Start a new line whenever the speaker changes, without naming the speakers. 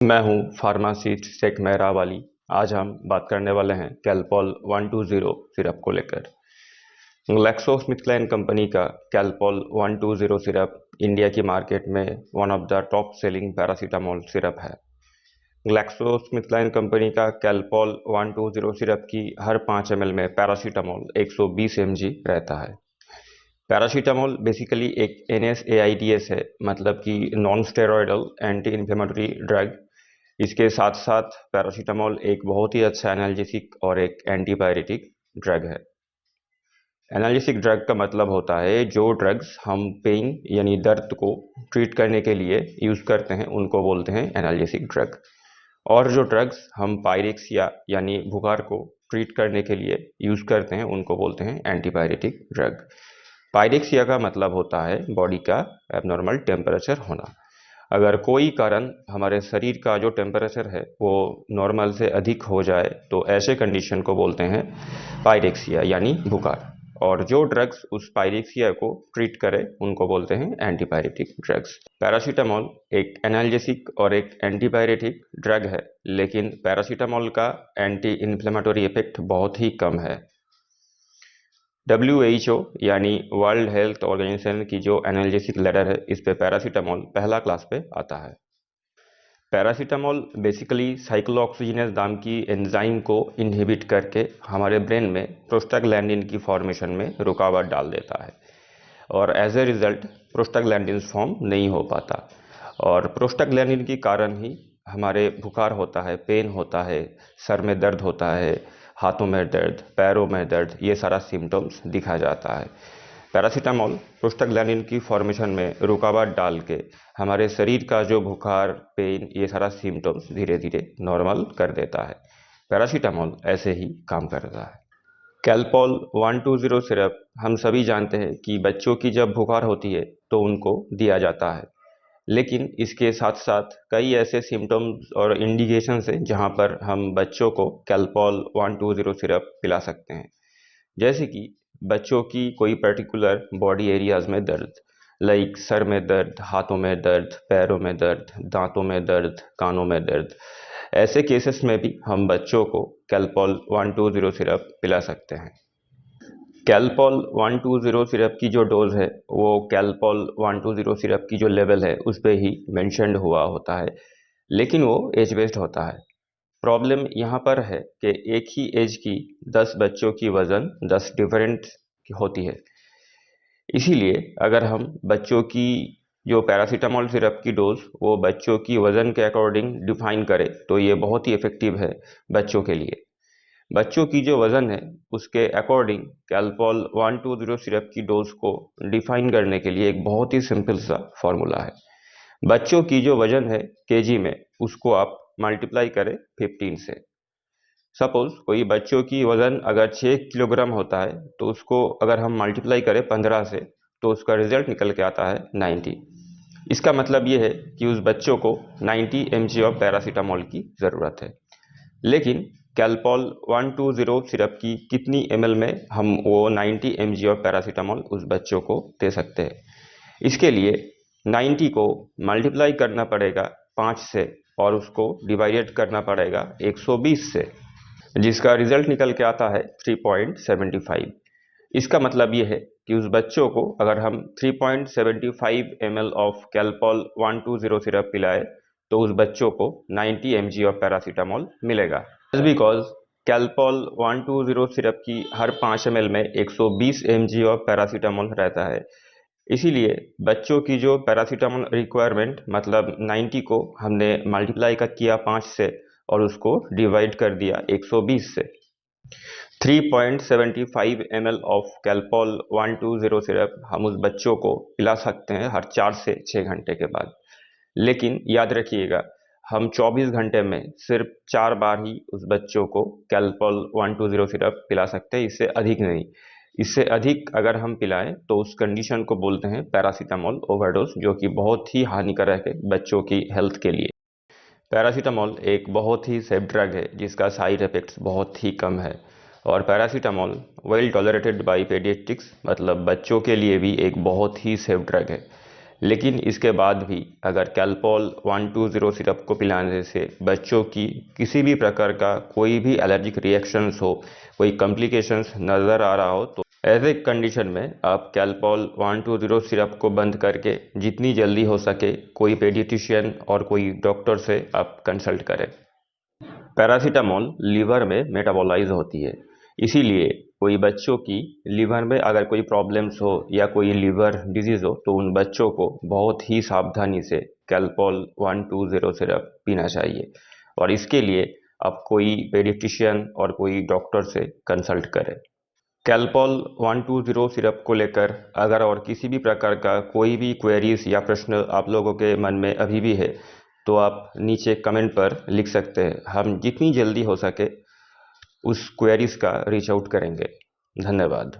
मैं हूं फार्मासिस्ट शेख मेहरा वाली। आज हम बात करने वाले हैं कैलपॉल 120 सिरप को लेकर। ग्लैक्सोस्मिथक्लाइन कंपनी का कैलपॉल 120 सिरप इंडिया की मार्केट में one of the top selling paracetamol syrup है। ग्लैक्सोस्मिथक्लाइन कंपनी का कैलपॉल 120 सिरप की हर 5 ml में पैरासीटामोल 120 mg रहता है। पैरासीटामोल बेसिकली एक NSAIDs है, मतलब कि non steroidal anti inflammatory drug. इसके साथ साथ पैरासीटामोल एक बहुत ही अच्छा एनाल्जेसिक और एक एंटीपायरेटिक ड्रग है। एनाल्जेसिक ड्रग का मतलब होता है जो ड्रग्स हम पेन यानी दर्द को ट्रीट करने के लिए यूज़ करते हैं उनको बोलते हैं एनाल्जेसिक ड्रग। और जो ड्रग्स हम पायरेक्सिया यानी बुखार को ट्रीट करने के लिए यूज़ करते हैं उनको बोलते हैं एंटीपायरेटिक ड्रग। पायरेक्सिया का मतलब होता है बॉडी का एबनॉर्मल टेम्परेचर होना। अगर कोई कारण हमारे शरीर का जो टेम्परेचर है वो नॉर्मल से अधिक हो जाए तो ऐसे कंडीशन को बोलते हैं पायरेक्सिया यानी बुखार। और जो ड्रग्स उस पायरेक्सिया को ट्रीट करे उनको बोलते हैं एंटीपायरेटिक ड्रग्स। पैरासीटामोल एक एनाल्जेसिक और एक एंटीपायरेटिक ड्रग है, लेकिन पैरासीटामोल का एंटी इन्फ्लेमेटरी इफेक्ट बहुत ही कम है। WHO यानी वर्ल्ड हेल्थ ऑर्गेनाइजेशन की जो एनाल्जेसिक लेटर है इस पे पैरासीटामोल पहला क्लास पे आता है। पैरासीटामोल बेसिकली साइक्लोऑक्सीजिनेज नाम की एंजाइम को इनहिबिट करके हमारे ब्रेन में प्रोस्टाग्लैंडिन की फॉर्मेशन में रुकावट डाल देता है और as a result prostaglandin form नहीं हो पाता। और प्रोस्टाग्लैंडिन के कारण ही हमारे बुखार होता है, पेन होता है, सर में दर्द होता है, हाथों में दर्द, पैरों में दर्द, ये सारा सिम्टम्स दिखा जाता है। पैरासीटामोल प्रोस्टाग्लैंडिन की फॉर्मेशन में रुकावट डाल के हमारे शरीर का जो बुखार, पेन, ये सारा सिम्टम्स धीरे धीरे नॉर्मल कर देता है। पैरासीटामोल ऐसे ही काम करता है। कैलपॉल 120 सिरप हम सभी जानते हैं कि बच्चों की जब बुखार होती है तो उनको दिया जाता है, लेकिन इसके साथ साथ कई ऐसे सिम्टम्स और इंडिकेशंस हैं जहां पर हम बच्चों को कैलपॉल 120 सिरप पिला सकते हैं। जैसे कि बच्चों की कोई पर्टिकुलर बॉडी एरियाज में दर्द, लाइक सर में दर्द, हाथों में दर्द, पैरों में दर्द, दांतों में दर्द, कानों में दर्द, ऐसे केसेस में भी हम बच्चों को कैलपॉल 120 सिरप पिला सकते हैं। कैलपॉल 120 सिरप की जो डोज है वो कैलपॉल 120 सिरप की जो लेवल है उस पर ही मेंशन्ड हुआ होता है, लेकिन वो एज बेस्ड होता है। प्रॉब्लम यहाँ पर है कि एक ही एज की 10 बच्चों की वज़न 10 डिफरेंट होती है। इसीलिए अगर हम बच्चों की जो पैरासीटामोल सिरप की डोज वो बच्चों की वज़न के अकॉर्डिंग डिफाइन करें तो ये बहुत ही इफ़ेक्टिव है बच्चों के लिए। बच्चों की जो वज़न है उसके अकॉर्डिंग कैलपॉल 120 सिरप की डोज को डिफाइन करने के लिए एक बहुत ही सिंपल सा फॉर्मूला है। बच्चों की जो वज़न है केजी में उसको आप मल्टीप्लाई करें 15 से। सपोज कोई बच्चों की वज़न अगर 6 किलोग्राम होता है तो उसको अगर हम मल्टीप्लाई करें 15 से तो उसका रिजल्ट निकल के आता है 90। इसका मतलब ये है कि उस बच्चों को 90 mg ऑफ पैरासीटामोल की ज़रूरत है। लेकिन कैलपॉल 120 सिरप की कितनी ml में हम वो 90 mg ऑफ पैरासीटामोल उस बच्चों को दे सकते हैं? इसके लिए 90 को मल्टीप्लाई करना पड़ेगा 5 से और उसको डिवाइडेड करना पड़ेगा 120 से, जिसका रिजल्ट निकल के आता है 3.75। इसका मतलब ये है कि उस बच्चों को अगर हम 3.75 ml ऑफ कैलपॉल 120 सिरप पिलाए तो उस बच्चों को 90 mg ऑफ पैरासीटामोल मिलेगा। बिकॉज कैलपॉल 120 सिरप की हर 5 ml में 120 mg ऑफ पैरासीटामोल रहता है। इसीलिए बच्चों की जो पैरासीटामोल रिक्वायरमेंट मतलब 90 को हमने मल्टीप्लाई का किया 5 से और उसको डिवाइड कर दिया 120 से। 3.75 ml ऑफ कैलपॉल 120 सिरप हम उस बच्चों को पिला सकते हैं हर 4 से 6 घंटे के बाद। लेकिन याद रखिएगा हम 24 घंटे में सिर्फ 4 बार ही उस बच्चों को कैलपॉल 120 सिरप पिला सकते हैं, इससे अधिक नहीं। इससे अधिक अगर हम पिलाएं तो उस कंडीशन को बोलते हैं पैरासीटामोल ओवरडोज, जो कि बहुत ही हानिकारक है बच्चों की हेल्थ के लिए। पैरासीटामोल एक बहुत ही सेफ ड्रग है जिसका साइड इफ़ेक्ट्स बहुत ही कम है और paracetamol well tolerated by paediatrics, मतलब बच्चों के लिए भी एक बहुत ही सेफ ड्रग है। लेकिन इसके बाद भी अगर कैलपॉल 120 सिरप को पिलाने से बच्चों की किसी भी प्रकार का कोई भी एलर्जिक रिएक्शंस हो, कोई कॉम्प्लिकेशंस नज़र आ रहा हो, तो ऐसे कंडीशन में आप कैलपॉल 120 सिरप को बंद करके जितनी जल्दी हो सके कोई पेडियाट्रिशियन और कोई डॉक्टर से आप कंसल्ट करें। पैरासीटामोल लीवर में मेटाबोलाइज होती है, इसीलिए कोई बच्चों की लीवर में अगर कोई प्रॉब्लम्स हो या कोई लीवर डिजीज़ हो तो उन बच्चों को बहुत ही सावधानी से कैलपॉल 120 सिरप पीना चाहिए और इसके लिए आप कोई पेडियाट्रिशियन और कोई डॉक्टर से कंसल्ट करें। कैलपॉल 120 सिरप को लेकर अगर और किसी भी प्रकार का कोई भी क्वेरीज या प्रश्न आप लोगों के मन में अभी भी है तो आप नीचे कमेंट पर लिख सकते हैं। हम जितनी जल्दी हो सके उस क्वेरीज का रीच आउट करेंगे। धन्यवाद।